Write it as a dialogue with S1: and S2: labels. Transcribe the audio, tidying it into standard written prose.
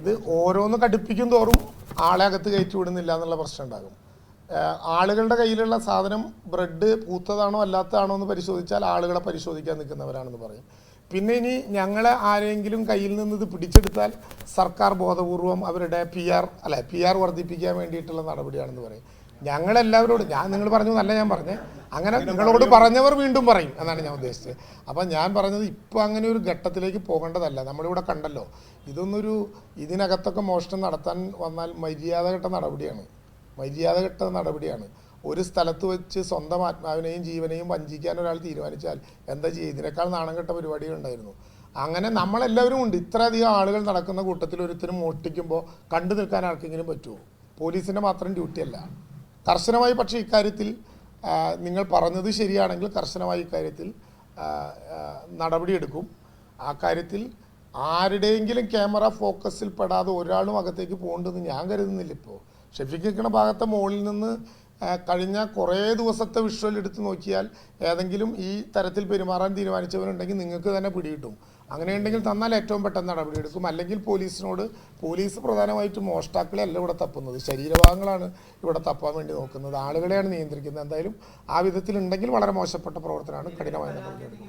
S1: ഇത് ഓരോന്ന് കടുപ്പിക്കും തോറും ആളെ അകത്ത് കയറ്റി വിടുന്നില്ല എന്നുള്ള പ്രശ്നം ഉണ്ടാകും. ആളുകളുടെ കയ്യിലുള്ള സാധനം ബ്രെഡ് പൂത്തതാണോ അല്ലാത്തതാണോ എന്ന് പരിശോധിച്ചാൽ ആളുകളെ പരിശോധിക്കാൻ നിൽക്കുന്നവരാണെന്ന് പറയും. പിന്നെ ഇനി ഞങ്ങളെ ആരെങ്കിലും കയ്യിൽ നിന്ന് ഇത് പിടിച്ചെടുത്താൽ സർക്കാർ ബോധപൂർവം അവരുടെ പി ആർ വർദ്ധിപ്പിക്കാൻ വേണ്ടിയിട്ടുള്ള നടപടിയാണെന്ന് പറയും. ഞങ്ങളെല്ലാവരോടും നിങ്ങൾ പറഞ്ഞു എന്നല്ല ഞാൻ പറഞ്ഞത്, അങ്ങനെ നിങ്ങളോട് പറഞ്ഞവർ വീണ്ടും പറയും എന്നാണ് ഞാൻ ഉദ്ദേശിച്ചത്. അപ്പം ഞാൻ പറഞ്ഞത് ഇപ്പോൾ അങ്ങനെ ഒരു ഘട്ടത്തിലേക്ക് പോകേണ്ടതല്ല. നമ്മളിവിടെ കണ്ടല്ലോ, ഇതിനകത്തൊക്കെ മോഷണം നടത്താൻ വന്നാൽ മര്യാദഘട്ട നടപടിയാണ്. ഒരു സ്ഥലത്ത് വെച്ച് സ്വന്തം ആത്മാവിനെയും ജീവനെയും വഞ്ചിക്കാൻ ഒരാൾ തീരുമാനിച്ചാൽ എന്താ ചെയ്യുക? ഇതിനേക്കാൾ നാണംകെട്ട പരിപാടികളുണ്ടായിരുന്നു. അങ്ങനെ നമ്മളെല്ലാവരും ഉണ്ട്. ഇത്രയധികം ആളുകൾ നടക്കുന്ന കൂട്ടത്തിൽ ഒരുത്തരും മോഷ്ടിക്കുമ്പോൾ കണ്ടു നിൽക്കാൻ ആർക്കെങ്കിലും പറ്റുമോ? പോലീസിൻ്റെ മാത്രം ഡ്യൂട്ടിയല്ല. കർശനമായി പക്ഷേ ഇക്കാര്യത്തിൽ നിങ്ങൾ പറഞ്ഞത് ശരിയാണെങ്കിൽ കർശനമായി ഇക്കാര്യത്തിൽ നടപടിയെടുക്കും. ആ കാര്യത്തിൽ ആരുടെയെങ്കിലും ക്യാമറ ഫോക്കസിൽ പെടാതെ ഒരാളും അകത്തേക്ക് പോകേണ്ടതെന്ന് ഞാൻ കരുതുന്നില്ല. ഇപ്പോൾ ഷെഫീഖ് നിൽക്കുന്ന ഭാഗത്തെ മുകളിൽ നിന്ന് കഴിഞ്ഞ കുറേ ദിവസത്തെ വിഷ്വൽ എടുത്ത് നോക്കിയാൽ ഏതെങ്കിലും ഈ തരത്തിൽ പെരുമാറാൻ തീരുമാനിച്ചവരുണ്ടെങ്കിൽ നിങ്ങൾക്ക് തന്നെ പിടികിട്ടും. അങ്ങനെയുണ്ടെങ്കിൽ തന്നാൽ ഏറ്റവും പെട്ടെന്ന് നടപടിയെടുക്കും. അല്ലെങ്കിൽ പോലീസ് പ്രധാനമായിട്ടും മോഷ്ടാക്കളെ അല്ല ഇവിടെ തപ്പുന്നത്, ശരീരഭാഗങ്ങളാണ് ഇവിടെ തപ്പാൻ വേണ്ടി നോക്കുന്നത്, ആളുകളെയാണ് നിയന്ത്രിക്കുന്നത്. എന്തായാലും ആ വിധത്തിലുണ്ടെങ്കിൽ വളരെ മോശപ്പെട്ട പ്രവർത്തനമാണ്, കഠിനമായ നടപടിയെടുക്കും.